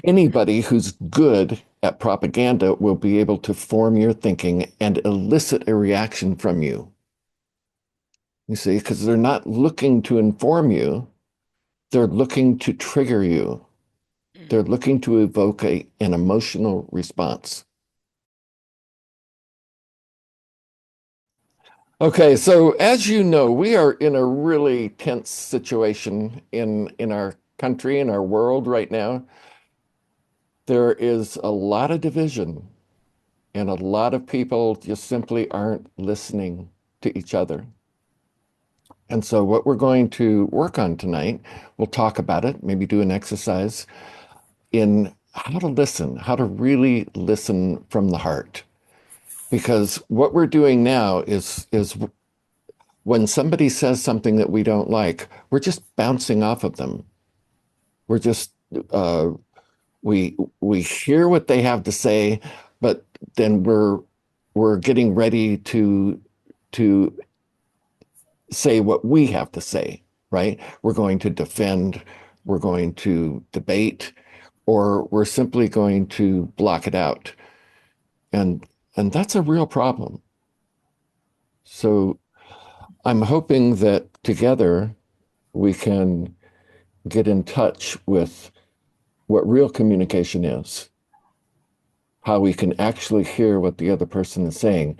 Anybody who's good at propaganda will be able to form your thinking and elicit a reaction from you. You see, because they're not looking to inform you, they're looking to trigger you. They're looking to evoke an emotional response. Okay, so as you know, we are in a really tense situation in our country, in our world right now. There is a lot of division, and a lot of people just simply aren't listening to each other. And so what we're going to work on tonight, we'll talk about it, maybe do an exercise in how to listen, how to really listen from the heart. Because what we're doing now is when somebody says something that we don't like, we're just bouncing off of them. We're just uh, we hear what they have to say, but then we're getting ready to say what we have to say, right? We're going to defend, we're going to debate, or we're simply going to block it out. And and that's a real problem. So I'm hoping that together we can get in touch with what real communication is, how we can actually hear what the other person is saying,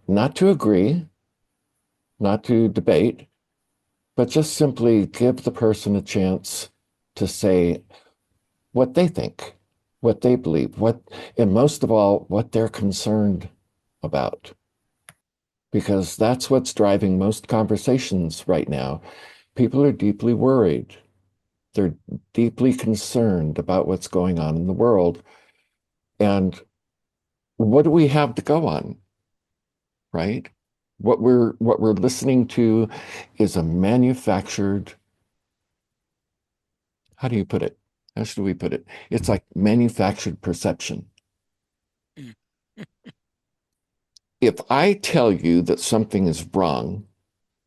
not to agree, not to debate, but just simply give the person a chance to say what they think, what they believe, and most of all, what they're concerned about. Because that's what's driving most conversations right now. People are deeply worried. They're deeply concerned about what's going on in the world. And what do we have to go on, right? What we're listening to is a manufactured, how do you put it? How should we put it? It's like manufactured perception. If I tell you that something is wrong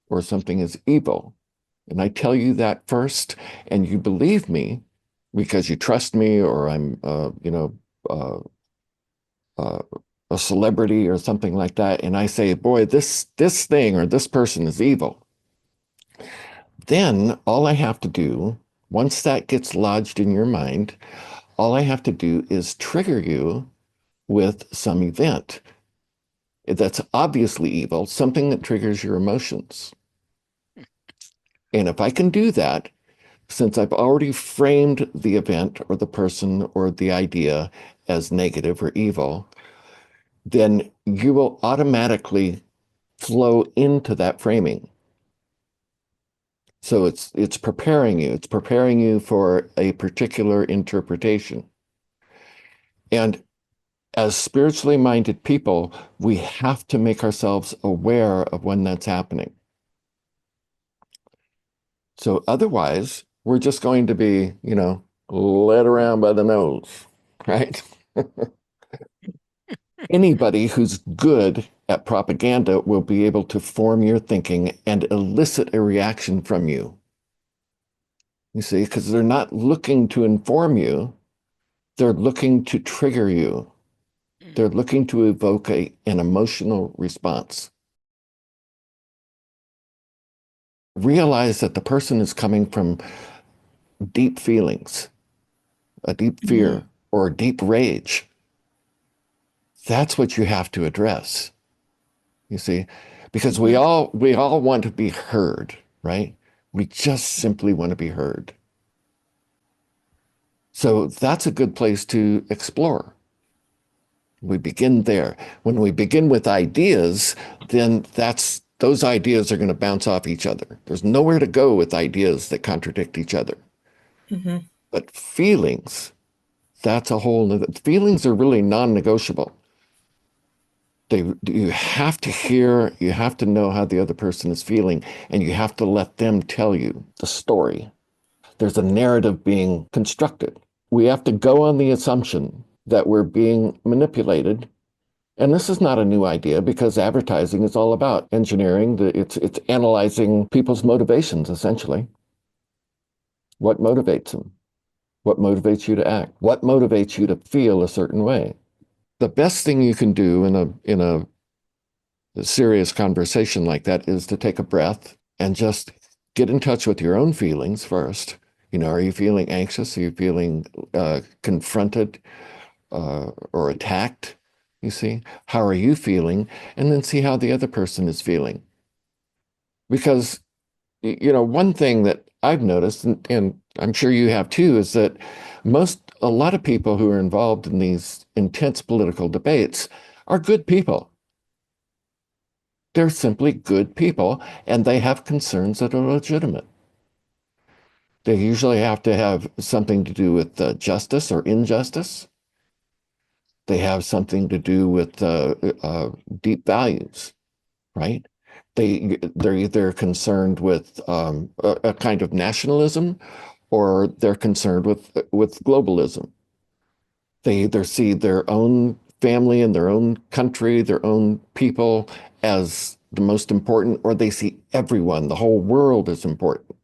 or something is evil, and I tell you that first, and you believe me because you trust me, or I'm, uh, uh, a celebrity or something like that, and I say, boy, this thing or this person is evil, then all I have to do, once that gets lodged in your mind, all I have to do is trigger you with some event that's obviously evil, something that triggers your emotions. And if I can do that, since I've already framed the event or the person or the idea as negative or evil, then you will automatically flow into that framing. So it's preparing you. It's preparing you for a particular interpretation. And as spiritually minded people, we have to make ourselves aware of when that's happening. So otherwise, we're just going to be, led around by the nose, right? Anybody who's good at propaganda will be able to form your thinking and elicit a reaction from you. You see, because they're not looking to inform you, they're looking to trigger you. They're looking to evoke an emotional response. Realize that the person is coming from deep feelings, a deep Mhm. fear, or a deep rage. That's what you have to address. You see, because we Mhm. all we all want to be heard, right? We just simply want to be heard. So that's a good place to explore. We begin there. When we begin with ideas, then those ideas are going to bounce off each other. There's nowhere to go with ideas that contradict each other. Mhm. But feelings, that's a whole nother, feelings are really non-negotiable. You have to hear, you have to know how the other person is feeling, and you have to let them tell you the story. There's a narrative being constructed. We have to go on the assumption that we're being manipulated. And this is not a new idea because advertising is all about engineering. It's analyzing people's motivations, essentially. What motivates them? What motivates you to act? What motivates you to feel a certain way? The best thing you can do in a serious conversation like that is to take a breath and just get in touch with your own feelings first. Are you feeling anxious? Are you feeling confronted or attacked? You see, how are you feeling? And then see how the other person is feeling. Because, one thing that I've noticed, and I'm sure you have too, is that a lot of people who are involved in these intense political debates are good people. They're simply good people, and they have concerns that are legitimate. They usually have to have something to do with justice or injustice. They have something to do with deep values, right? They're either concerned with a kind of nationalism, or they're concerned with globalism. They either see their own family and their own country, their own people as the most important, or they see everyone, the whole world as important.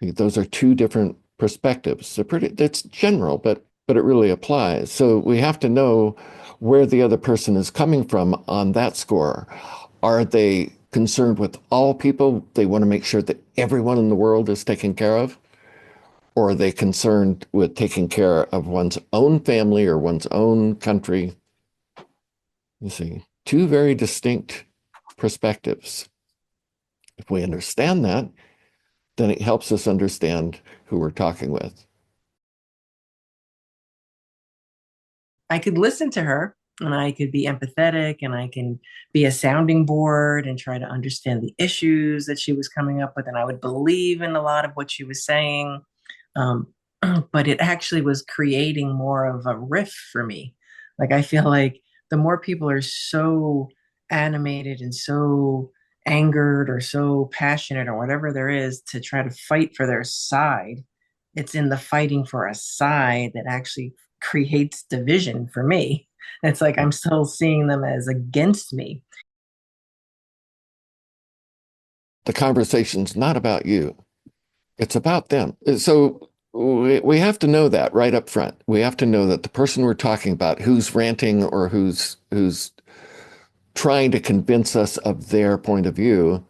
Those are two different perspectives. It's general, but it really applies. So we have to know where the other person is coming from on that score. Are they concerned with all people? They want to make sure that everyone in the world is taken care of? Or are they concerned with taking care of one's own family or one's own country? You see, two very distinct perspectives. If we understand that, then it helps us understand who we're talking with. I could listen to her and I could be empathetic and I can be a sounding board and try to understand the issues that she was coming up with. And I would believe in a lot of what she was saying. Um, but it actually was creating more of a riff for me. Like, I feel like the more people are so animated and so angered or so passionate or whatever there is to try to fight for their side, it's in the fighting for a side that actually creates division for me. It's like I'm still seeing them as against me. The conversation's not about you, it's about them. So we have to know that right up front. We have to know that the person we're talking about, who's ranting or who's trying to convince us of their point of view,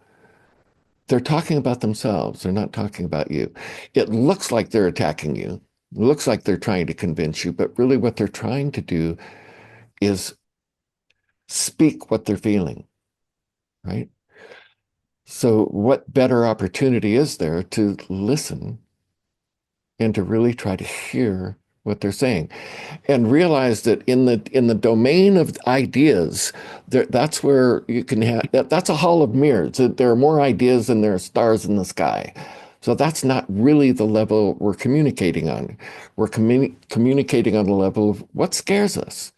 they're talking about themselves. They're not talking about you. It looks like they're attacking you. It looks like they're trying to convince you, but really what they're trying to do is speak what they're feeling, right? So what better opportunity is there to listen and to really try to hear what they're saying and realize that in the domain of ideas, that's where you can have that's a hall of mirrors. There are more ideas than there are stars in the sky. So that's not really the level we're communicating on. We're communicating on the level of what scares us.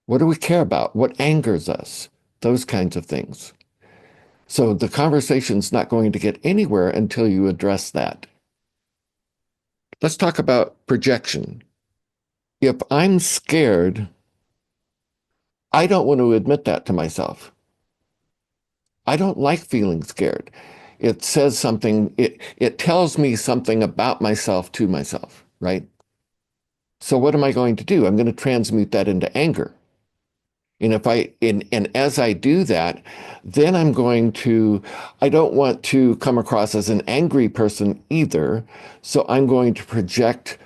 What do we care about? What angers us? Those kinds of things. So the conversation's not going to get anywhere until you address that. Let's talk about projection. If I'm scared, I don't want to admit that to myself. I don't like feeling scared. It says something, it tells me something about myself to myself, right? So what am I going to do? I'm going to transmute that into anger. And as I do that, then I don't want to come across as an angry person either. So I'm going to project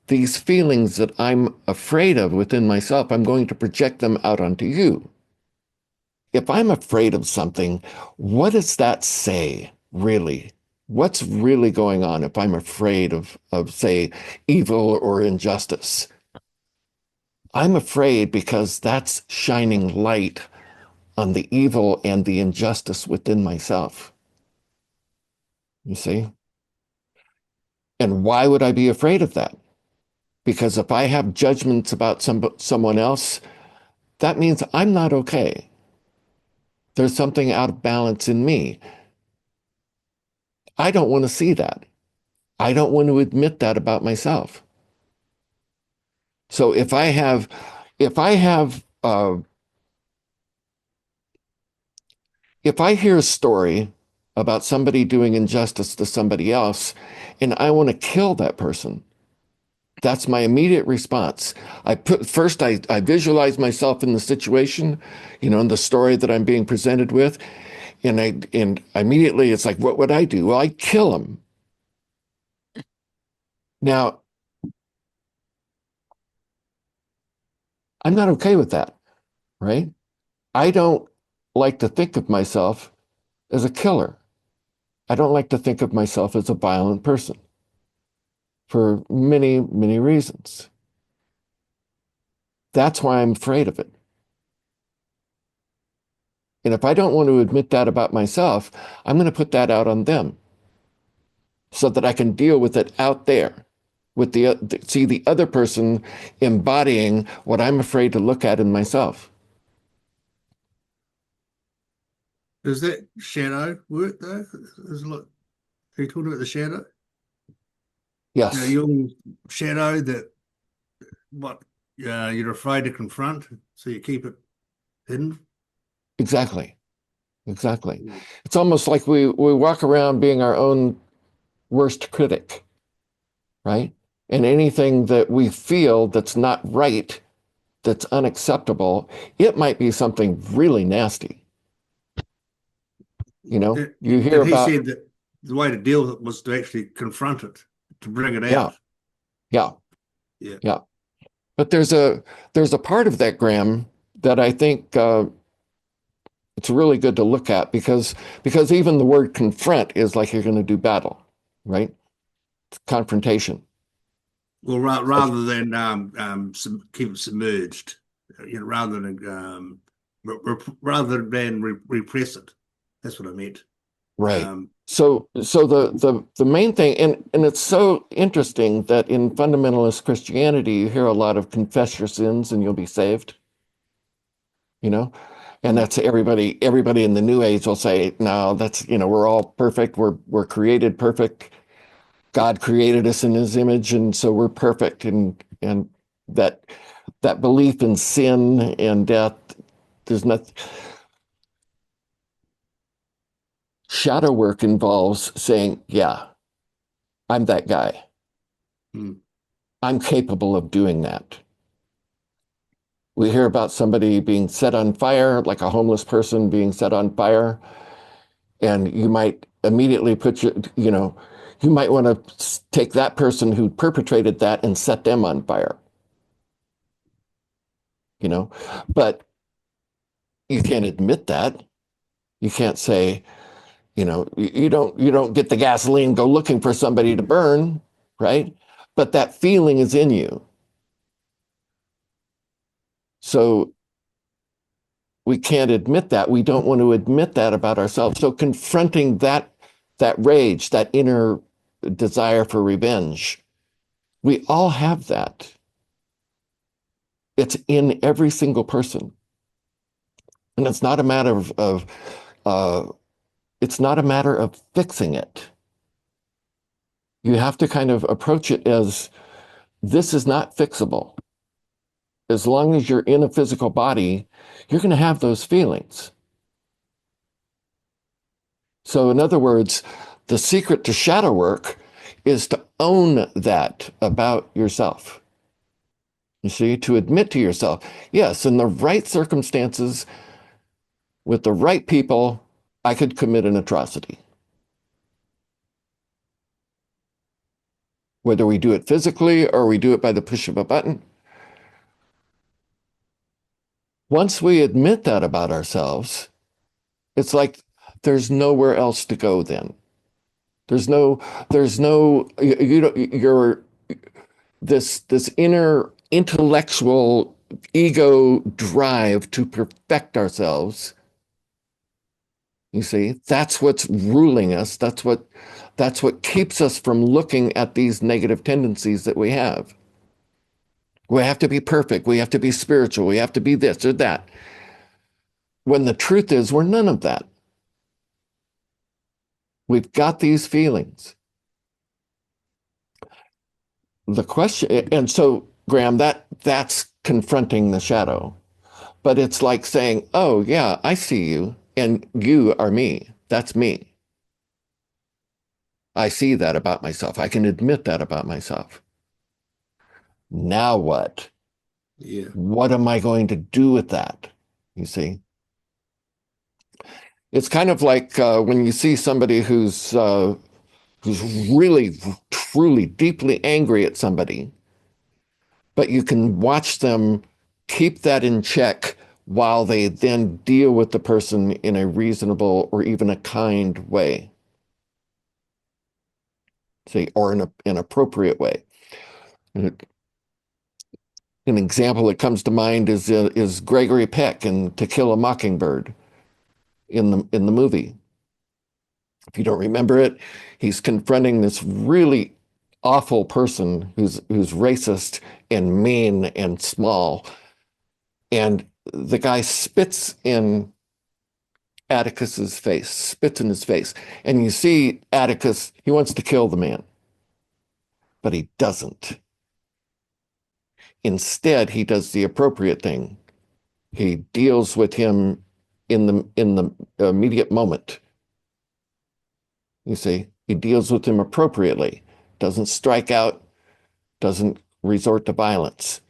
these feelings that I'm afraid of within myself. I'm going to project them out onto you. If I'm afraid of something, what does that say, really? What's really going on if I'm afraid of, say, evil or injustice? I'm afraid because that's shining light on the evil and the injustice within myself. You see? And why would I be afraid of that? Because if I have judgments about someone else, that means I'm not okay. There's something out of balance in me. I don't want to see that. I don't want to admit that about myself. So if I have, if I hear a story about somebody doing injustice to somebody else, and I want to kill that person, That's my immediate response. I visualize myself in the situation, in the story that I'm being presented with, and immediately it's like, what would I do? Well, I'd kill him. Now, I'm not okay with that, right? I don't like to think of myself as a killer. I don't like to think of myself as a violent person for many, many reasons. That's why I'm afraid of it. And if I don't want to admit that about myself, I'm going to put that out on them so that I can deal with it out there with see the other person embodying what I'm afraid to look at in myself. Does that shadow work though? Is like, are you talking about the shadow? Yes, Your shadow that what you're afraid to confront, so you keep it hidden. exactly. Exactly. It's almost like we walk around being our own worst critic, right? And anything that we feel that's not right, that's unacceptable, it might be something really nasty. You hear And he about, said that the way to deal with it was to actually confront it, to bring it yeah, out. yeah, Yeah. yeah. But there's a part of that, Graham, that I think it's really good to look at because even the word confront is like you're going to do battle, right? It's confrontation. Well, rather than keep it submerged, rather than repress it. That's what I meant. Right. Um, So the main thing, and it's so interesting that in fundamentalist Christianity, you hear a lot of confess your sins and you'll be saved, you know? And that's everybody in the New Age will say, no, that's, we're all perfect. We're created perfect. God created us in his image, and so we're perfect. And that that belief in sin and death, there's nothing. Shadow work involves saying, yeah, I'm that guy. hmm. I'm capable of doing that. We hear about somebody being set on fire, like a homeless person being set on fire, and you might immediately you might want to take that person who perpetrated that and set them on fire, you know? But you can't admit that. You can't say, you don't get the gasoline, go looking for somebody to burn, right? But that feeling is in you. So we can't admit that. We don't want to admit that about ourselves. So confronting that rage, that inner desire for revenge, we all have that. It's in every single person. And it's not a matter of uh, it's not a matter of fixing it. You have to kind of approach it as this is not fixable. As long as you're in a physical body, you're going to have those feelings. So, in other words, the secret to shadow work is to own that about yourself. You see, to admit to yourself, yes, in the right circumstances, with the right people, I could commit an atrocity. Whether we do it physically or we do it by the push of a button. Once we admit that about ourselves, it's like there's nowhere else to go then. There's no, you don't, you're this inner intellectual ego drive to perfect ourselves. You see, that's what's ruling us. That's what keeps us from looking at these negative tendencies that we have. We have to be perfect. We have to be spiritual. We have to be this or that. When the truth is, we're none of that. We've got these feelings. The question, and so, Graham, that's confronting the shadow. But it's like saying, oh, yeah, I see you, and you are me. That's me. I see that about myself. I can admit that about myself. Now what? Yeah. What am I going to do with that? You see? It's kind of like when you see somebody who's really, truly, deeply angry at somebody, but you can watch them keep that in check while they then deal with the person in a reasonable or even a kind way, say, or in an appropriate way. An example that comes to mind is Gregory Peck in To Kill a Mockingbird in the movie. If you don't remember it, he's confronting this really awful person who's racist and mean and small. And the guy spits in Atticus's face, spits in his face. And you see Atticus, he wants to kill the man, but he doesn't. Instead, he does the appropriate thing. He deals with him in the immediate moment. You see, he deals with him appropriately, doesn't strike out, doesn't resort to violence.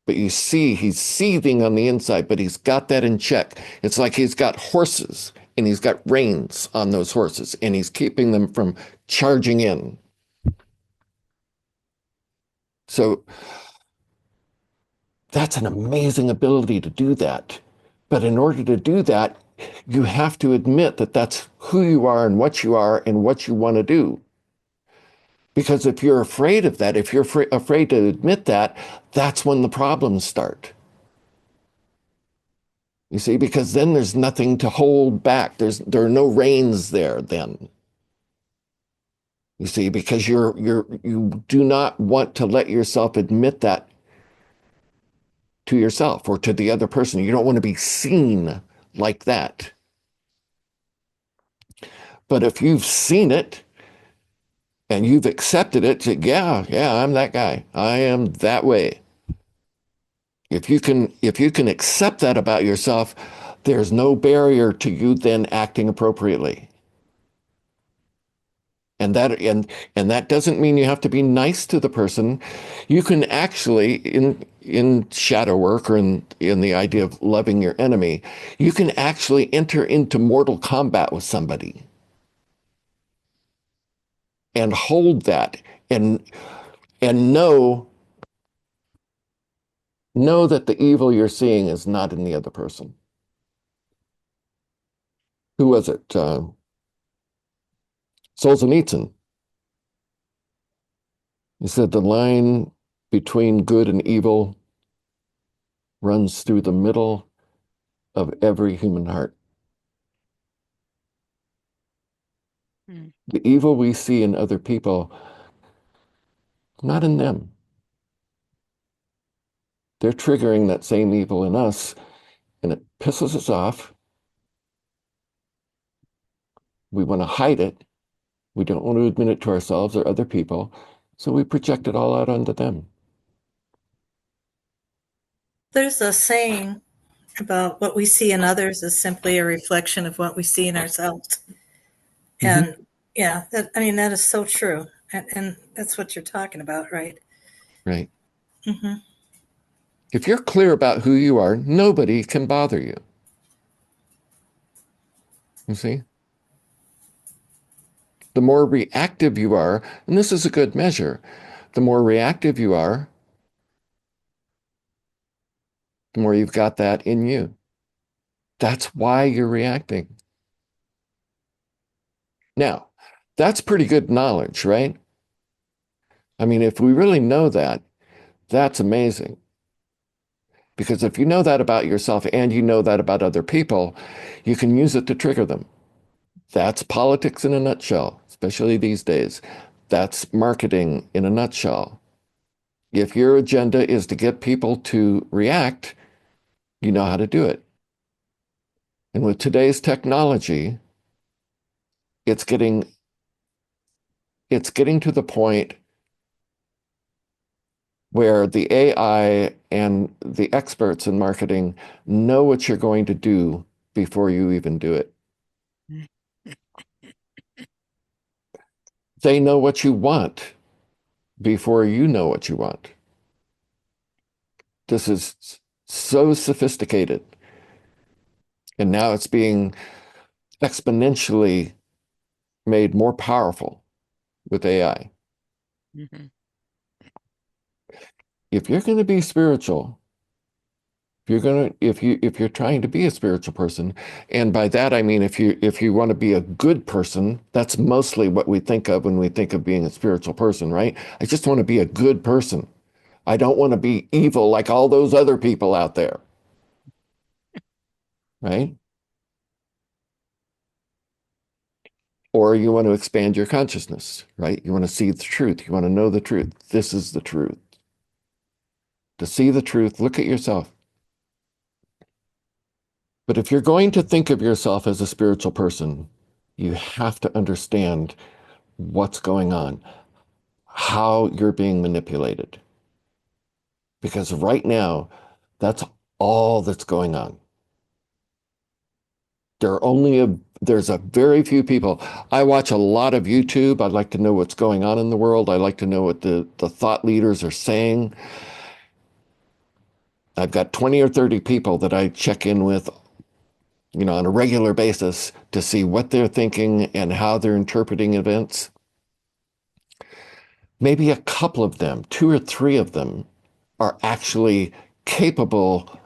But you see, he's seething on the inside, but he's got that in check. It's like he's got horses and he's got reins on those horses and he's keeping them from charging in. So that's an amazing ability to do that. But in order to do that, you have to admit that that's who you are and what you want to do. Because if you're afraid of that, if you're afraid to admit that, that's when the problems start. You see, because then there's nothing to hold back. There are no reins there then. You see, because you do not want to let yourself admit that to yourself or to the other person. You don't want to be seen like that. But if you've seen it and you've accepted it, yeah, I'm that guy. I am that way. If you can accept that about yourself, there's no barrier to you then acting appropriately. And that doesn't mean you have to be nice to the person. You can actually, in shadow work or in the idea of loving your enemy, you can actually enter into mortal combat with somebody and hold that and know that the evil you're seeing is not in the other person. Who was it? Solzhenitsyn. He said the line between good and evil runs through the middle of every human heart. The evil we see in other people, not in them. They're triggering that same evil in us, and it pisses us off. We want to hide it. We don't want to admit it to ourselves or other people, so we project it all out onto them. There's a saying about what we see in others is simply a reflection of what we see in ourselves. And yeah, that is so true. And that's what you're talking about, right? Right. If you're clear about who you are, nobody can bother you. You see? The more reactive you are, and this is a good measure, the more reactive you are, the more you've got that in you. That's why you're reacting. Now, that's pretty good knowledge, right? I mean, if we really know that, that's amazing. Because if you know that about yourself and you know that about other people, you can use it to trigger them. That's politics in a nutshell, especially these days. That's marketing in a nutshell. If your agenda is to get people to react, you know how to do it. And with today's technology, it's getting to the point where the AI and the experts in marketing know what you're going to do before you even do it. They know what you want before you know what you want. This is so sophisticated. And now it's being exponentially made more powerful with AI. Mhm. If you're going to be spiritual, if you're trying to be a spiritual person, and by that I mean if you want to be a good person, that's mostly what we think of when we think of being a spiritual person, right? I just want to be a good person. I don't want to be evil like all those other people out there, right? Or you want to expand your consciousness, right? You want to see the truth. You want to know the truth. This is the truth. To see the truth, look at yourself. But if you're going to think of yourself as a spiritual person, you have to understand what's going on, how you're being manipulated. Because right now, that's all that's going on. There's a very few people. I watch a lot of YouTube. I like to know what's going on in the world. I like to know what the thought leaders are saying. I've got 20 or 30 people that I check in with, on a regular basis to see what they're thinking and how they're interpreting events. Maybe a couple of them, two or three of them, are actually capable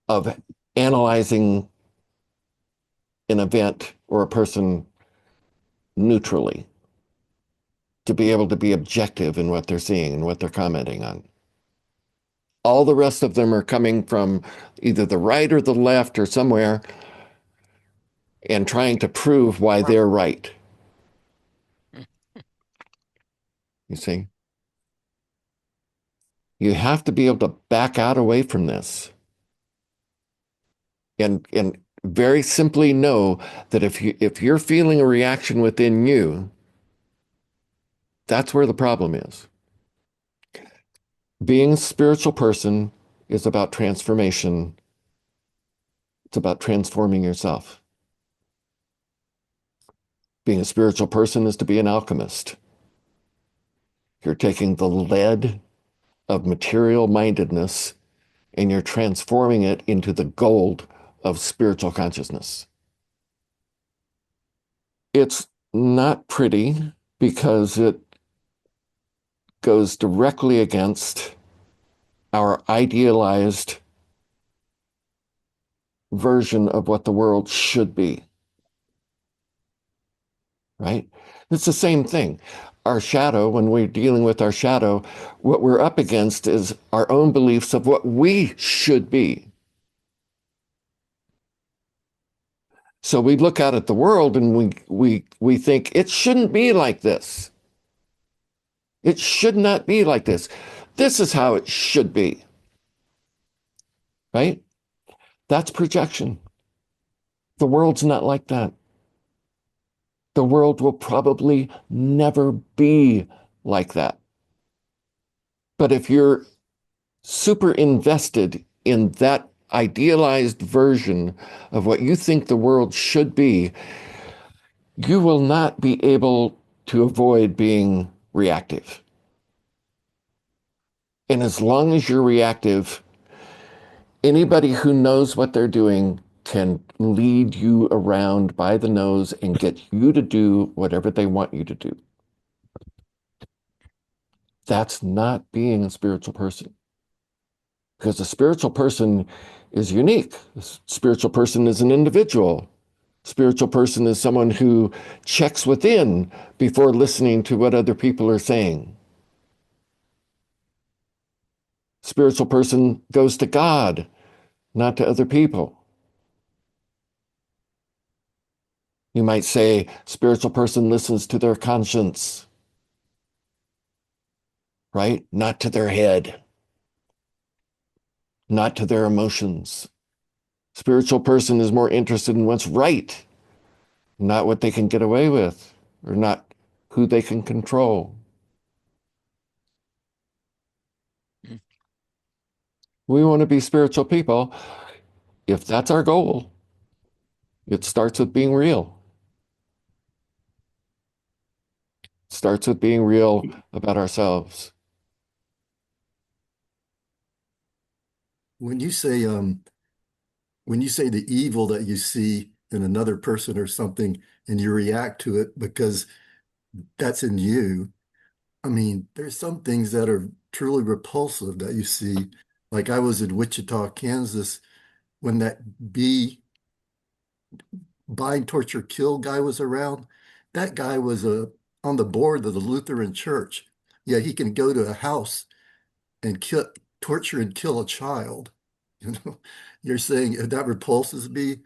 of analyzing an event or a person neutrally, to be able to be objective in what they're seeing and what they're commenting on. All the rest of them are coming from either the right or the left or somewhere and trying to prove why they're right. You see? You have to be able to back out away from this and very simply know that if you're feeling a reaction within you, that's where the problem is. Being a spiritual person is about transformation. It's about transforming yourself. Being a spiritual person is to be an alchemist. You're taking the lead of material mindedness and you're transforming it into the gold of spiritual consciousness. It's not pretty because it goes directly against our idealized version of what the world should be. Right? It's the same thing. Our shadow, when we're dealing with our shadow, what we're up against is our own beliefs of what we should be. So we look out at the world and we think it shouldn't be like this. It should not be like this. This is how it should be. Right? That's projection. The world's not like that. The world will probably never be like that. But if you're super invested in that idealized version of what you think the world should be, you will not be able to avoid being reactive. And as long as you're reactive, anybody who knows what they're doing can lead you around by the nose and get you to do whatever they want you to do. That's not being a spiritual person. Because a spiritual person is unique. A spiritual person is an individual. Spiritual person is someone who checks within before listening to what other people are saying. Spiritual person goes to God, not to other people. You might say spiritual person listens to their conscience, right? Not to their head, not to their emotions. Spiritual person is more interested in what's right, not what they can get away with, or not who they can control. We want to be spiritual people. If that's our goal, it starts with being real. Starts with being real about ourselves. When you say the evil that you see in another person or something and you react to it because that's in you, I mean, there's some things that are truly repulsive that you see. Like I was in Wichita, Kansas, when that bind, torture, kill guy was around. That guy was on the board of the Lutheran Church. Yeah, he can go to a house and torture and kill a child. You know, you're saying if that repulses me,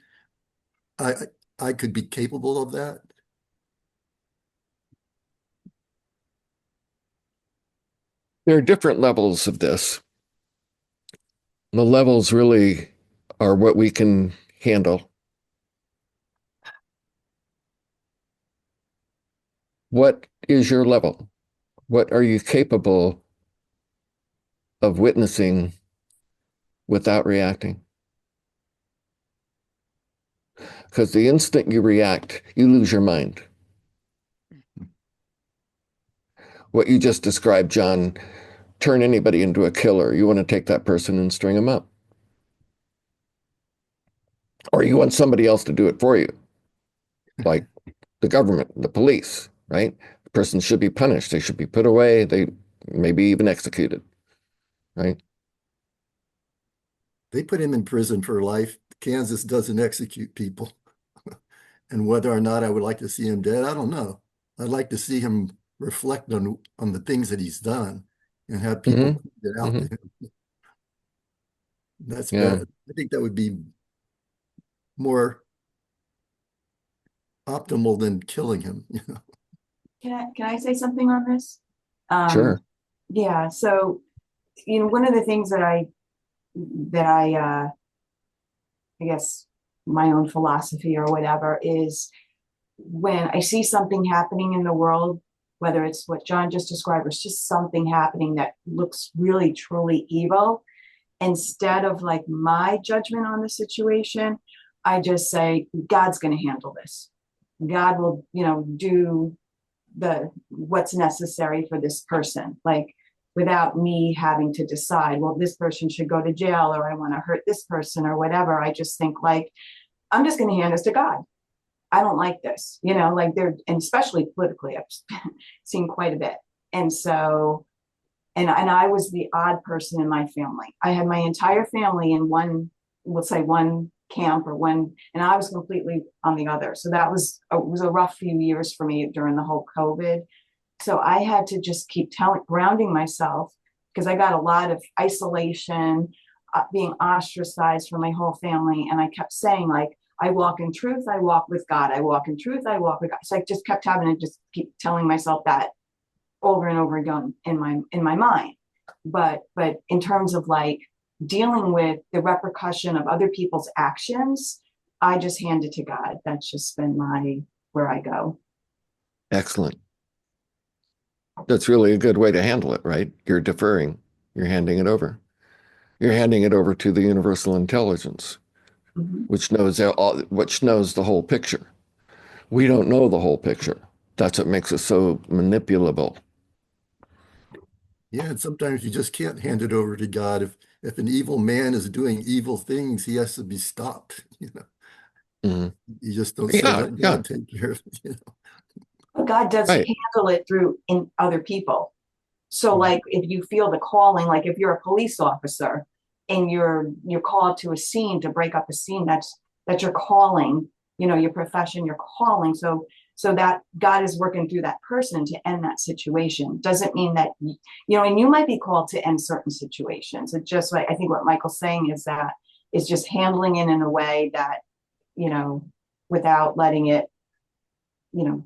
I I could be capable of that. There are different levels of this. The levels really are what we can handle. What is your level? What are you capable of witnessing without reacting? Because the instant you react, you lose your mind. What you just described, John, turn anybody into a killer. You want to take that person and string them up. Or you want somebody else to do it for you, like the government, the police, right? The person should be punished. They should be put away. They maybe even executed, right? They put him in prison for life. Kansas doesn't execute people. And whether or not I would like to see him dead, I don't know. I'd like to see him reflect on the things that he's done and have people point it out Mm-hmm. to him. That's Yeah, better. I think that would be more optimal than killing him. You know? Can I say something on this? sure. Yeah, so one of the things that I I guess my own philosophy or whatever is when I see something happening in the world, whether it's what John just described or it's just something happening that looks really truly evil, instead of like my judgment on the situation, I just say, God's going to handle this. God will, do what's necessary for this person, like without me having to decide, well, this person should go to jail or I want to hurt this person or whatever. I just think like, I'm just going to hand this to God. I don't like this, like and especially politically, I've seen quite a bit. And so, and I was the odd person in my family. I had my entire family in one, let's say one camp or one, and I was completely on the other. So it was a rough few years for me during the whole COVID. So I had to just keep grounding myself because I got a lot of isolation, being ostracized from my whole family. And I kept saying like, I walk in truth, I walk with God. I walk in truth, I walk with God. So I just kept having to just keep telling myself that over and over again in my mind. But in terms of like dealing with the repercussion of other people's actions, I just hand it to God. That's just been where I go. Excellent. That's really a good way to handle it, right? You're deferring. You're handing it over. You're handing it over to the universal intelligence, Mm-hmm. which knows the whole picture. We don't know the whole picture. That's what makes it so manipulable. Yeah, and sometimes you just can't hand it over to God. If an evil man is doing evil things, he has to be stopped. You know, Mhm. you just don't say, Yeah, let yeah, God take care of it. You know? But God does right. handle it through in other people. So like if you feel the calling, like if you're a police officer and you're called to a scene to break up a scene, that's your calling, your profession, your calling. So that God is working through that person to end that situation. Doesn't mean that, and you might be called to end certain situations. It's just like, I think what Michael's saying is just handling it in a way that, without letting it,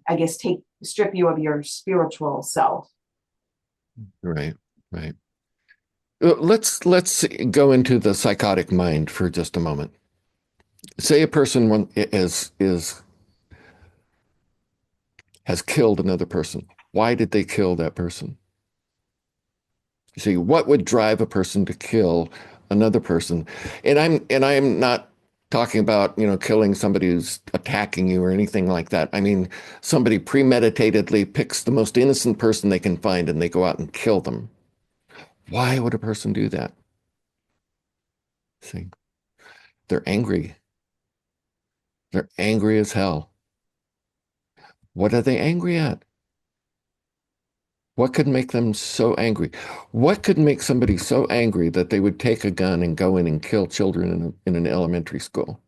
I guess strip you of your spiritual self. Right, right. Let's go into the psychotic mind for just a moment. Say a person has killed another person. Why did they kill that person? You see, what would drive a person to kill another person? And I'm not talking about, killing somebody who's attacking you or anything like that. I mean, somebody premeditatedly picks the most innocent person they can find and they go out and kill them. Why would a person do that? See, they're angry. They're angry as hell. What are they angry at? What could make them so angry? What could make somebody so angry that they would take a gun and go in and kill children in an elementary school?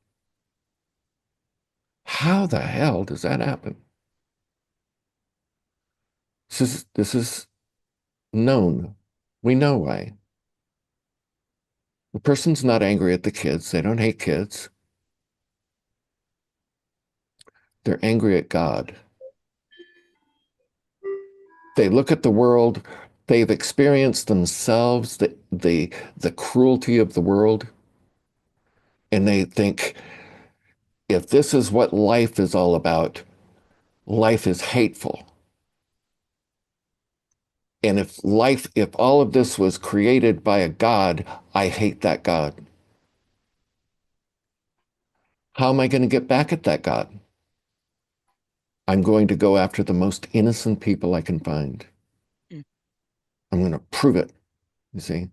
How the hell does that happen? This is known. We know why. The person's not angry at the kids. They don't hate kids. They're angry at God. They look at the world. They've experienced themselves the cruelty of the world, and they think, if this is what life is all about, life is hateful. And if all of this was created by a God, I hate that God. How am I going to get back at that God? I'm going to go after the most innocent people I can find. I'm going to prove it, you see.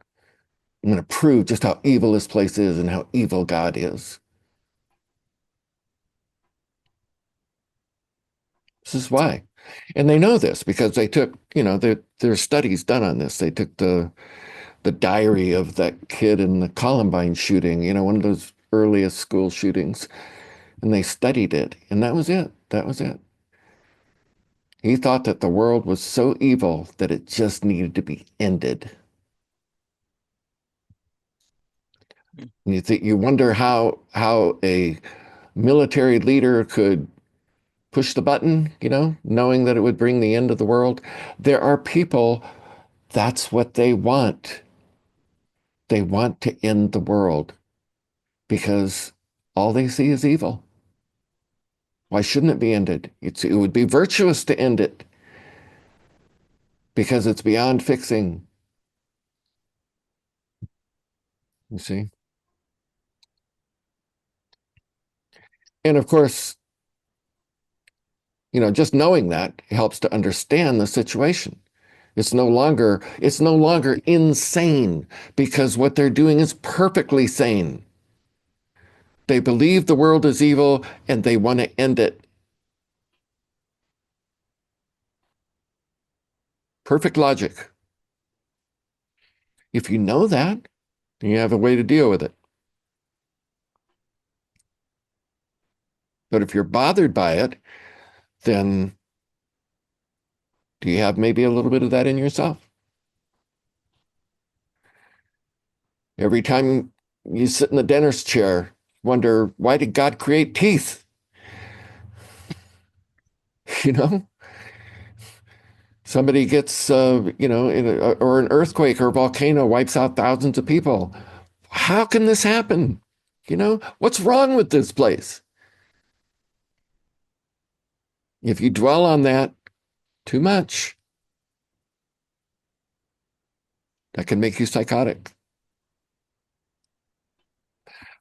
I'm going to prove just how evil this place is and how evil God is. This is why. And they know this because they took, there are studies done on this. They took the diary of that kid in the Columbine shooting, one of those earliest school shootings, and they studied it, and that was it. That was it. He thought that the world was so evil that it just needed to be ended. And you wonder how a military leader could push the button, knowing that it would bring the end of the world. There are people, that's what they want. They want to end the world because all they see is evil. Why shouldn't it be ended? It would be virtuous to end it because it's beyond fixing. You see? And of course, just knowing that helps to understand the situation. It's no longer insane because what they're doing is perfectly sane. They believe the world is evil and they want to end it. Perfect logic. If you know that, then you have a way to deal with it. But if you're bothered by it, then do you have maybe a little bit of that in yourself? Every time you sit in the dentist's chair, wonder, why did God create teeth? You know? Somebody gets, or an earthquake or a volcano wipes out thousands of people. How can this happen? What's wrong with this place? If you dwell on that too much, that can make you psychotic.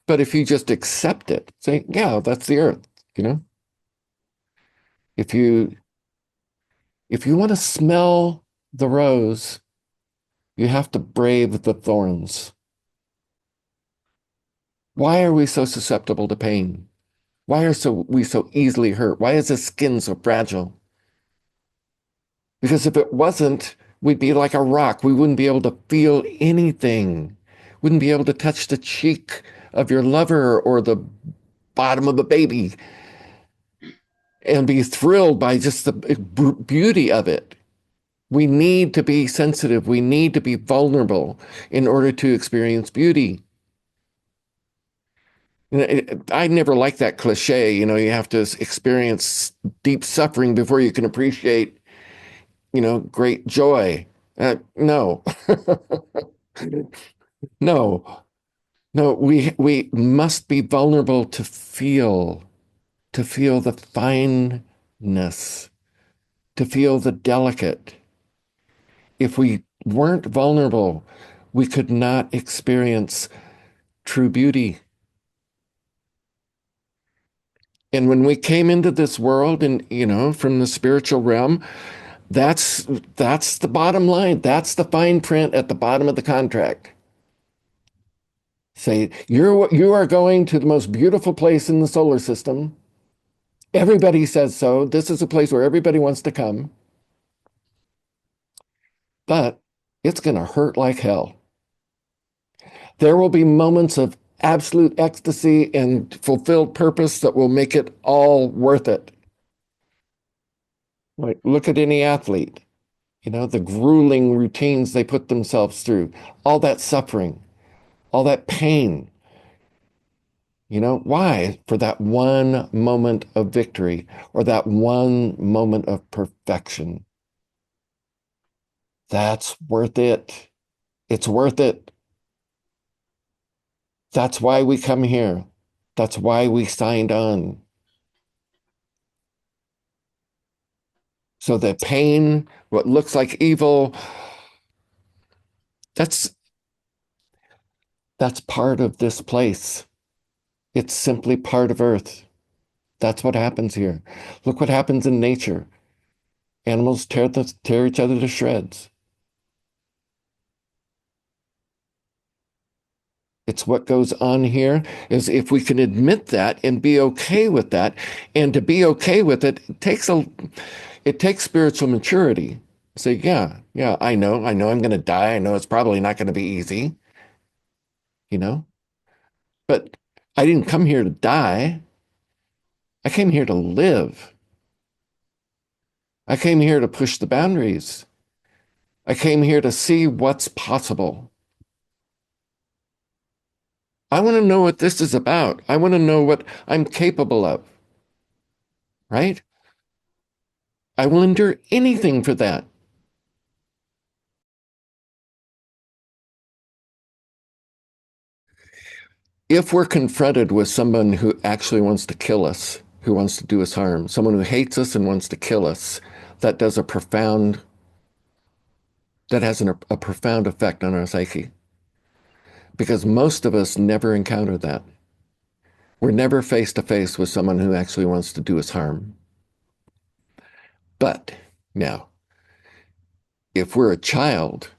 But if you just accept it, say, yeah, that's the earth, If you want to smell the rose, you have to brave the thorns. Why are we so susceptible to pain? Why are we so easily hurt? Why is the skin so fragile? Because if it wasn't, we'd be like a rock. We wouldn't be able to feel anything. Wouldn't be able to touch the cheek of your lover or the bottom of a baby and be thrilled by just the beauty of it. We need to be sensitive. We need to be vulnerable in order to experience beauty. I never liked that cliche, you have to experience deep suffering before you can appreciate, great joy. No, no, no, we must be vulnerable to feel the fineness, to feel the delicate. If we weren't vulnerable, we could not experience true beauty. And when we came into this world and, from the spiritual realm, that's the bottom line. That's the fine print at the bottom of the contract. Say, you are going to the most beautiful place in the solar system. Everybody says so. This is a place where everybody wants to come. But it's going to hurt like hell. There will be moments of absolute ecstasy and fulfilled purpose that will make it all worth it. Like, look at any athlete, the grueling routines they put themselves through, all that suffering, all that pain. Why? For that one moment of victory or that one moment of perfection. That's worth it. It's worth it. That's why we come here. That's why we signed on. So the pain, what looks like evil, that's part of this place. It's simply part of Earth. That's what happens here. Look what happens in nature. Animals tear each other to shreds. It's what goes on here is if we can admit that and be okay with that, and to be okay with it, it takes spiritual maturity. Say, yeah, I know I'm going to die. I know it's probably not going to be easy, but I didn't come here to die. I came here to live. I came here to push the boundaries. I came here to see what's possible. I want to know what this is about. I want to know what I'm capable of, right? I will endure anything for that. If we're confronted with someone who actually wants to kill us, who wants to do us harm, someone who hates us and wants to kill us, that has a profound effect on our psyche. Because most of us never encounter that. We're never face to face with someone who actually wants to do us harm. But now, if we're a child,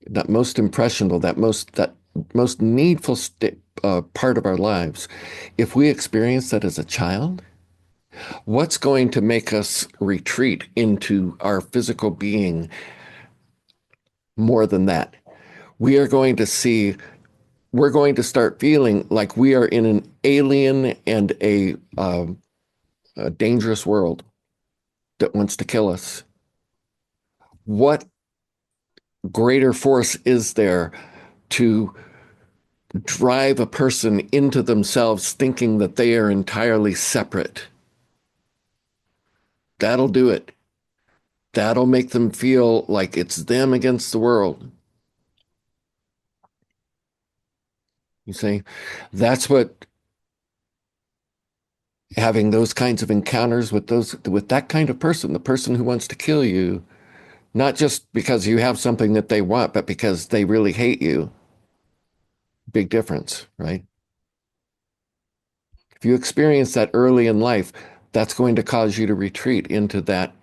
that most impressionable, that most needful part of our lives, if we experience that as a child, what's going to make us retreat into our physical being more than that? We're going to start feeling like we are in an alien and a dangerous world that wants to kill us. What greater force is there to drive a person into themselves thinking that they are entirely separate? That'll do it. That'll make them feel like it's them against the world. You see, that's what having those kinds of encounters with that kind of person, the person who wants to kill you, not just because you have something that they want, but because they really hate you. Big difference, right? If you experience that early in life, that's going to cause you to retreat into that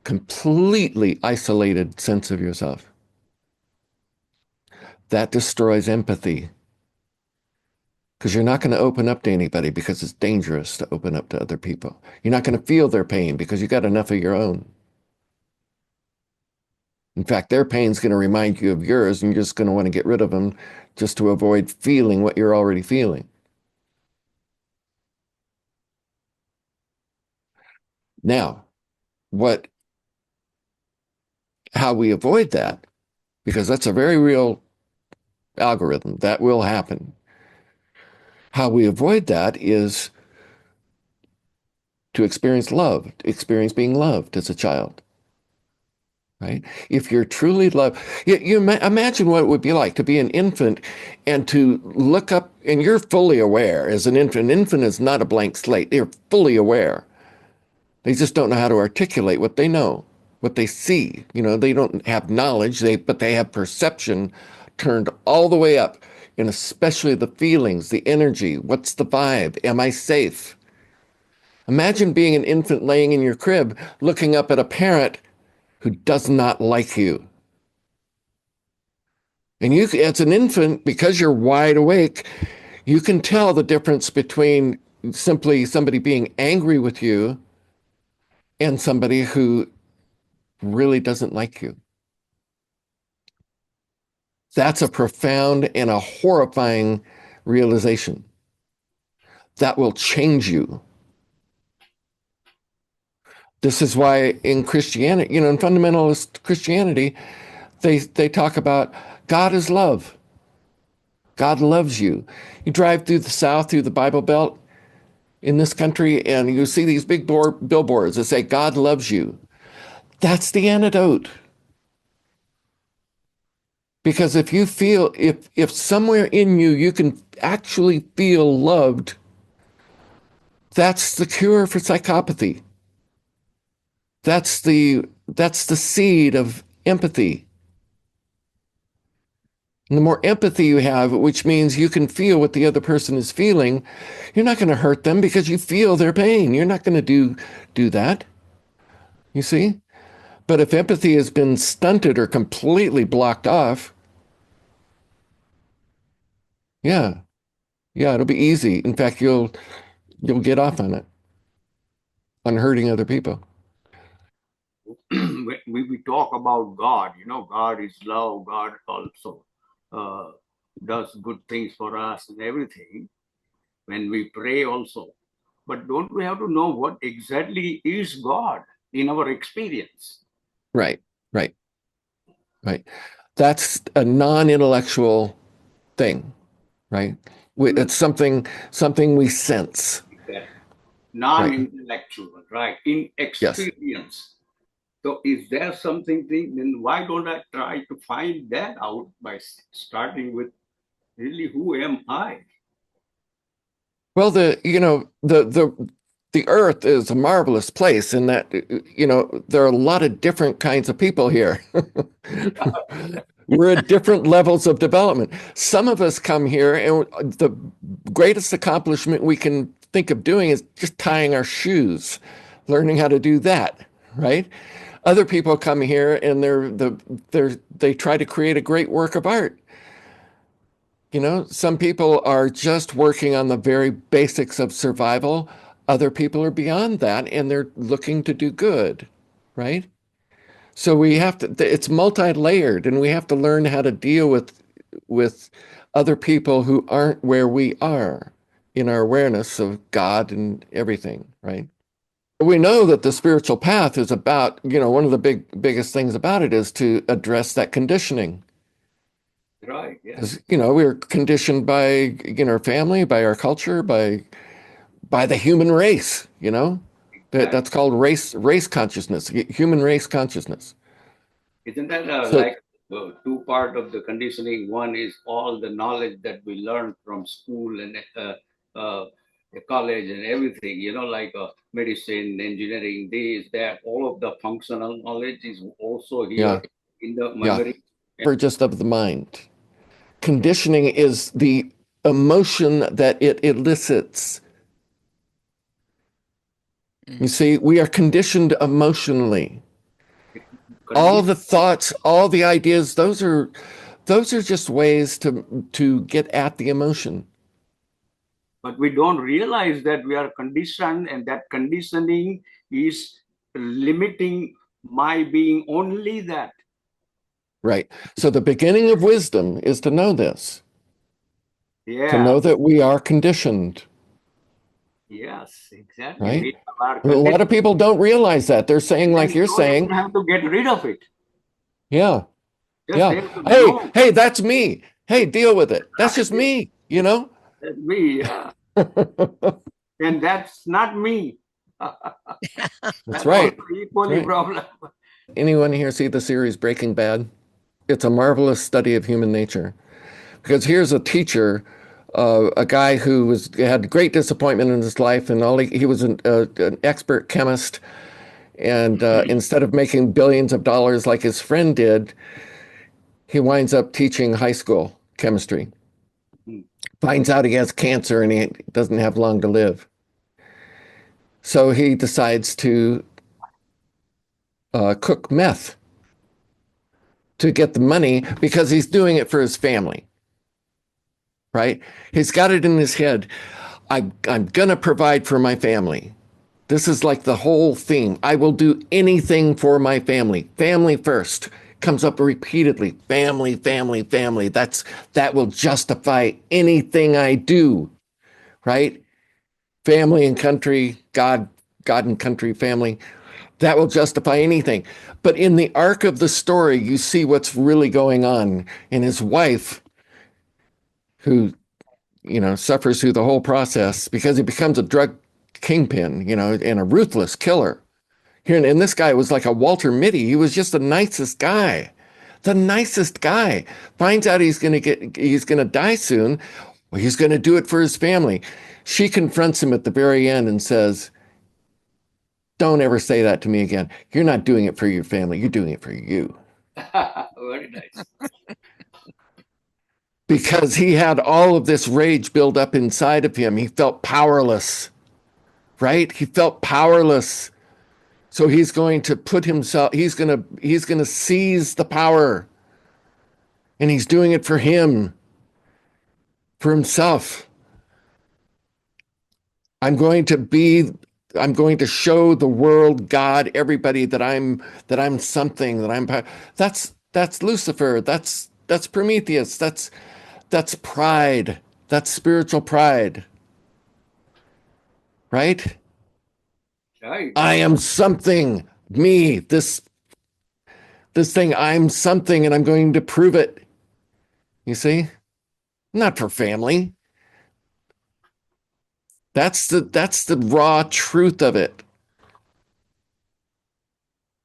completely isolated sense of yourself. That destroys empathy. Because you're not going to open up to anybody because it's dangerous to open up to other people. You're not going to feel their pain because you got enough of your own. In fact, their pain's going to remind you of yours, and you're just going to want to get rid of them just to avoid feeling what you're already feeling. Now, how we avoid that, because that's a very real algorithm that will happen. How we avoid that is to experience love, to experience being loved as a child. Right? If you're truly loved, you imagine what it would be like to be an infant and to look up, and you're fully aware as an infant. An infant is not a blank slate. They're fully aware. They just don't know how to articulate what they know, what they see. They don't have knowledge, but they have perception turned all the way up, and especially the feelings, the energy. What's the vibe? Am I safe? Imagine being an infant laying in your crib, looking up at a parent who does not like you. And you, as an infant, because you're wide awake, you can tell the difference between simply somebody being angry with you and somebody who really doesn't like you. That's a profound and a horrifying realization. That will change you. This is why in Christianity, you know, in fundamentalist Christianity, they talk about God is love. God loves you. You drive through the South, through the Bible Belt in this country, and you see these big billboards that say, God loves you. That's the antidote. Because if you feel, if somewhere in you, you can actually feel loved, that's the cure for psychopathy. That's the seed of empathy. And the more empathy you have, which means you can feel what the other person is feeling, you're not going to hurt them because you feel their pain. You're not going to do that. You see? But if empathy has been stunted or completely blocked off, yeah, it'll be easy. In fact, you'll get off on it, on hurting other people. When we talk about God, God is love, God also does good things for us and everything. When we pray also, but don't we have to know what exactly is God in our experience? Right. That's a non-intellectual thing, right? It's something we sense. Exactly. Non-intellectual, right? In experience. Yes. So is there something, then why don't I try to find that out by starting with really who am I? Well, the earth is a marvelous place in that, there are a lot of different kinds of people here. We're at different levels of development. Some of us come here, and the greatest accomplishment we can think of doing is just tying our shoes, learning how to do that, right? Other people come here and they try to create a great work of art. Some people are just working on the very basics of survival. Other people are beyond that and they're looking to do good, right? So it's multi-layered, and we have to learn how to deal with other people who aren't where we are in our awareness of God and everything, right? We know that the spiritual path is about, one of the biggest things about it is to address that conditioning. Right, yeah. Because, we're conditioned by, our family, by our culture, by the human race, Exactly. That's called race consciousness, human race consciousness. Isn't that So, like two part of the conditioning? One is all the knowledge that we learn from school and the college and everything, like medicine, engineering, this, that, all of the functional knowledge is also here in the memory. Or just of the mind. Conditioning is the emotion that it elicits. You see, we are conditioned emotionally. All the thoughts, all the ideas, those are just ways to get at the emotion. But we don't realize that we are conditioned, and that conditioning is limiting my being only that. Right. So the beginning of wisdom is to know this. Yeah. To know that we are conditioned. Yes, exactly. Right? A lot of people don't realize that. They're saying, like you're saying, you have to get rid of it. Yeah. Just Hey, that's me. Hey, deal with it. That's just me, That's me, yeah. And that's not me. That's right. Equally problem. Anyone here see the series Breaking Bad? It's a marvelous study of human nature. Because here's a teacher, a guy who had great disappointment in his life, and he was an expert chemist. And instead of making billions of dollars like his friend did, he winds up teaching high school chemistry. Finds out he has cancer and he doesn't have long to live. So he decides to cook meth to get the money because he's doing it for his family, right? He's got it in his head. I'm going to provide for my family. This is like the whole theme. I will do anything for my family. Family first comes up repeatedly. Family, family, family. That will justify anything I do, right? Family and country, God and country, family. That will justify anything. But in the arc of the story, you see what's really going on. And his wife, who, suffers through the whole process because he becomes a drug kingpin, and a ruthless killer. Here, and this guy was like a Walter Mitty. He was just the nicest guy. The nicest guy. Finds out he's gonna die soon. Well, he's gonna do it for his family. She confronts him at the very end and says, "Don't ever say that to me again. You're not doing it for your family. You're doing it for you." Very nice. Because he had all of this rage build up inside of him. He felt powerless, right? He felt powerless. So he's going to put himself, he's going to seize the power. And he's doing it for him, for himself. I'm going to show the world, God, everybody that I'm something, that's Lucifer, that's Prometheus, that's pride, that's spiritual pride. Right? Right. I am something, me, this thing, I'm something, and I'm going to prove it. You see? Not for family. That's the raw truth of it.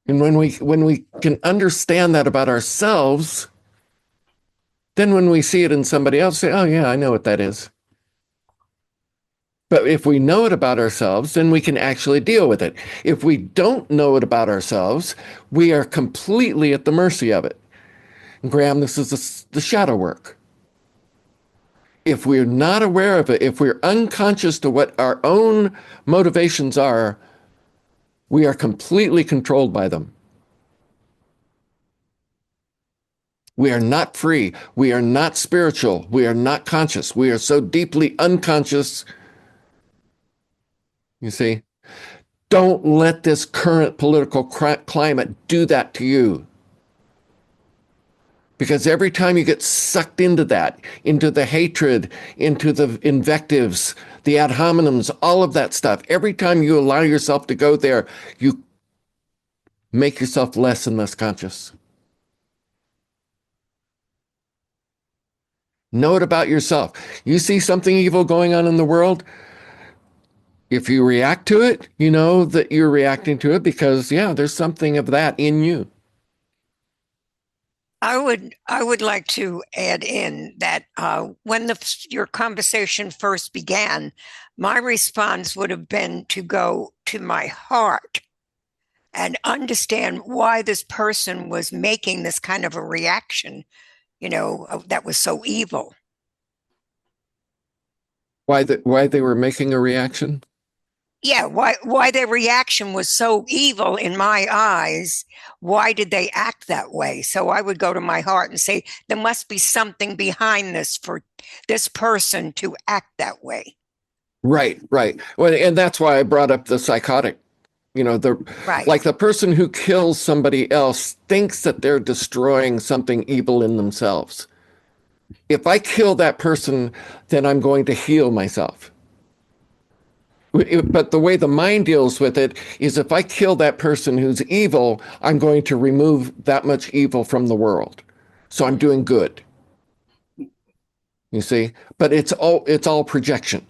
And when we can understand that about ourselves, then when we see it in somebody else, say, "Oh yeah, I know what that is." But if we know it about ourselves, then we can actually deal with it. If we don't know it about ourselves, we are completely at the mercy of it. And Graham, this is the shadow work. If we're not aware of it, if we're unconscious to what our own motivations are, we are completely controlled by them. We are not free. We are not spiritual. We are not conscious. We are so deeply unconscious. You see? Don't let this current political climate do that to you. Because every time you get sucked into that, into the hatred, into the invectives, the ad hominems, all of that stuff, every time you allow yourself to go there, you make yourself less and less conscious. Know it about yourself. You see something evil going on in the world, if you react to it, you know that you're reacting to it because, yeah, there's something of that in you. I would like to add in that when your conversation first began, my response would have been to go to my heart and understand why this person was making this kind of a reaction, that was so evil. Why they were making a reaction? Yeah, why their reaction was so evil in my eyes. Why did they act that way? So I would go to my heart and say, there must be something behind this for this person to act that way. Right. Well, and that's why I brought up the psychotic. Right. Like the person who kills somebody else thinks that they're destroying something evil in themselves. If I kill that person, then I'm going to heal myself. But the way the mind deals with it is if I kill that person who's evil, I'm going to remove that much evil from the world. So I'm doing good. You see? But it's all projection.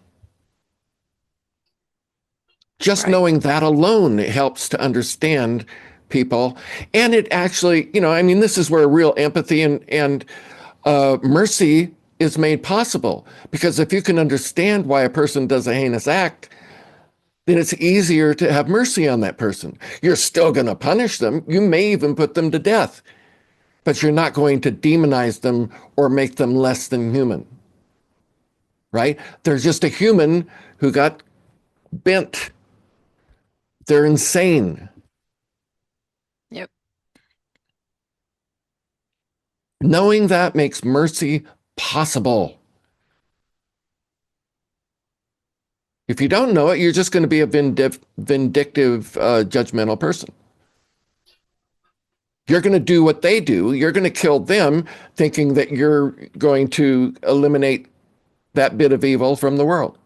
Just knowing that alone helps to understand people. And it actually, this is where real empathy and mercy is made possible. Because if you can understand why a person does a heinous act, then it's easier to have mercy on that person. You're still going to punish them. You may even put them to death, but you're not going to demonize them or make them less than human, right? They're just a human who got bent They're insane. Yep. Knowing that makes mercy possible. If you don't know it, you're just going to be a vindictive, judgmental person. You're going to do what they do. You're going to kill them, thinking that you're going to eliminate that bit of evil from the world.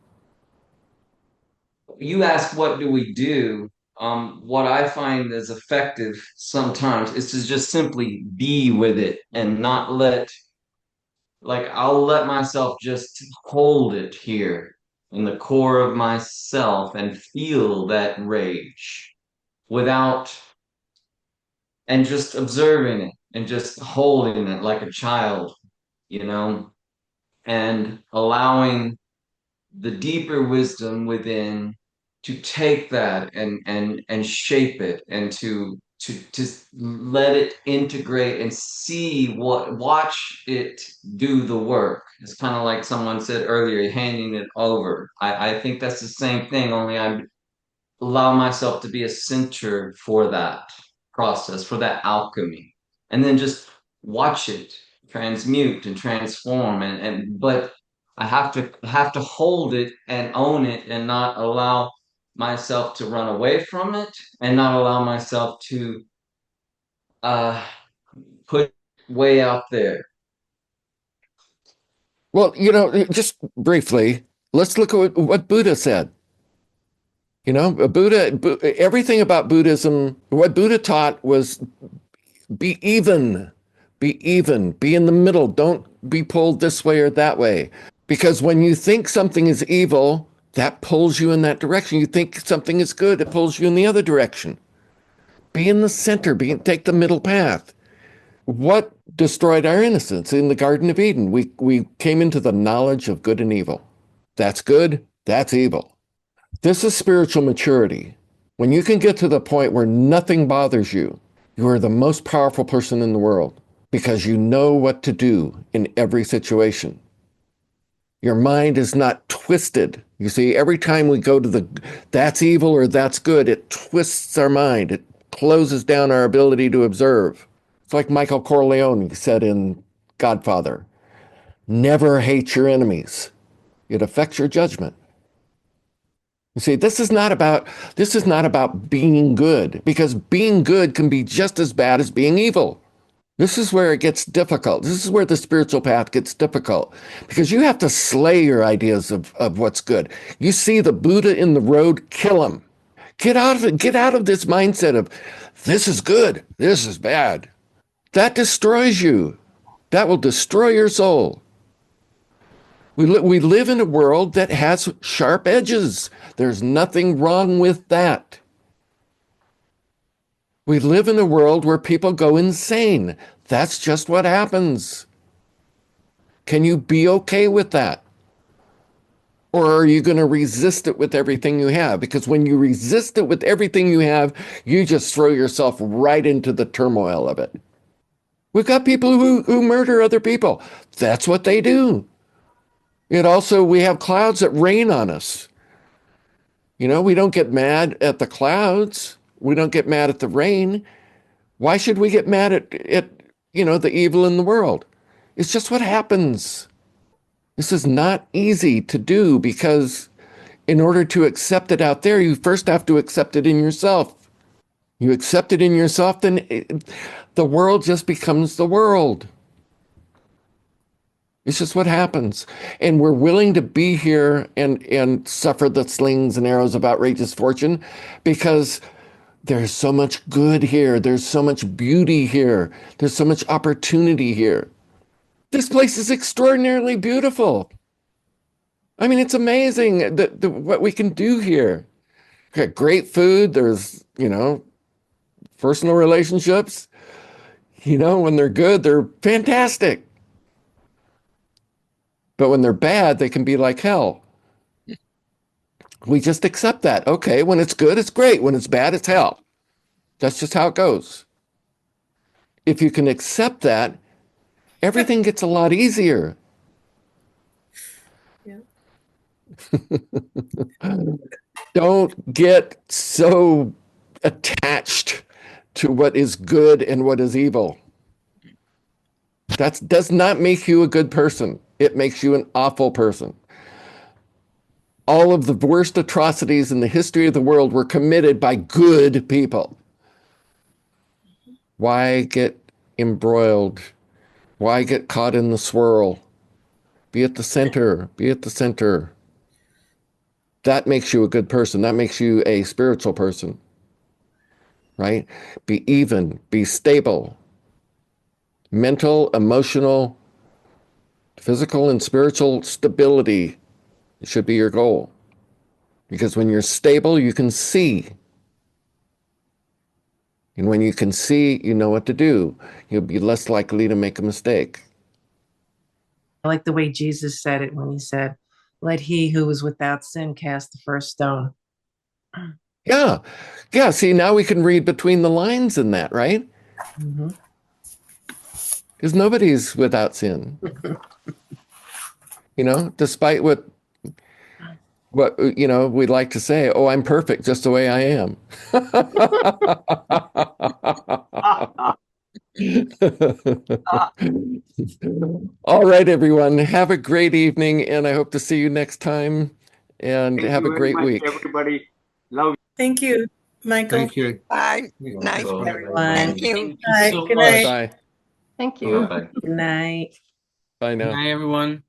You ask, what do we do? What I find is effective sometimes is to just simply be with it and not I'll let myself just hold it here in the core of myself and feel that rage without, and just observing it and just holding it like a child, you know, and allowing the deeper wisdom within to take that and shape it and to let it integrate and watch it do the work. It's kind of like someone said earlier, handing it over. I think that's the same thing, only I allow myself to be a center for that process, for that alchemy, and then just watch it transmute and transform. But I have to hold it and own it and not allow myself to run away from it and not allow myself to uh put way out there. Well, just briefly, let's look at what Buddha said. Everything about Buddhism, what Buddha taught was be even, be in the middle. Don't be pulled this way or that way. Because when you think something is evil, that pulls you in that direction. You think something is good, it pulls you in the other direction. Be in the center, take the middle path. What destroyed our innocence in the Garden of Eden? We came into the knowledge of good and evil. That's good, that's evil. This is spiritual maturity. When you can get to the point where nothing bothers you, you are the most powerful person in the world because you know what to do in every situation. Your mind is not twisted. You see, every time we go to that's evil or that's good, it twists our mind. It closes down our ability to observe. It's like Michael Corleone said in Godfather, never hate your enemies. It affects your judgment. You see, this is not about being good, because being good can be just as bad as being evil. This is where it gets difficult. This is where the spiritual path gets difficult, because you have to slay your ideas of what's good. You see the Buddha in the road, kill him. Get out of this mindset of this is good, this is bad. That destroys you. That will destroy your soul. We live in a world that has sharp edges. There's nothing wrong with that. We live in a world where people go insane. That's just what happens. Can you be okay with that? Or are you going to resist it with everything you have? Because when you resist it with everything you have, you just throw yourself right into the turmoil of it. We've got people who murder other people. That's what they do. We have clouds that rain on us. We don't get mad at the clouds. We don't get mad at the rain. Why should we get mad at the evil in the world? It's just what happens. This is not easy to do, because in order to accept it out there, you first have to accept it in yourself. You accept it in yourself, then the world just becomes the world. It's just what happens. And we're willing to be here and suffer the slings and arrows of outrageous fortune because there's so much good here. There's so much beauty here. There's so much opportunity here. This place is extraordinarily beautiful. I mean, it's amazing what we can do here. Got great food. There's, personal relationships. When they're good, they're fantastic. But when they're bad, they can be like hell. We just accept that. Okay, when it's good, it's great. When it's bad, it's hell. That's just how it goes. If you can accept that, everything gets a lot easier. Yeah. Don't get so attached to what is good and what is evil. That does not make you a good person. It makes you an awful person. All of the worst atrocities in the history of the world were committed by good people. Why get embroiled? Why get caught in the swirl? Be at the center. Be at the center. That makes you a good person. That makes you a spiritual person, right? Be even, be stable. Mental, emotional, physical, and spiritual stability should be your goal. Because when you're stable, you can see. And when you can see, you know what to do. You'll be less likely to make a mistake. I like the way Jesus said it when he said, "Let he who is without sin cast the first stone." Yeah. Yeah. See, now we can read between the lines in that, right? Mm-hmm. Because nobody's without sin. Despite what we'd like to say, oh, I'm perfect just the way I am. All right, everyone. Have a great evening, and I hope to see you next time. And Thank have you a very great much, week. everybody. Love you. Thank you, Michael. Thank you. Bye. Night. Everyone. Thank you. Thank Bye. so Good much. night. Bye. Thank you. Bye. Good night. Bye Good now. night, everyone.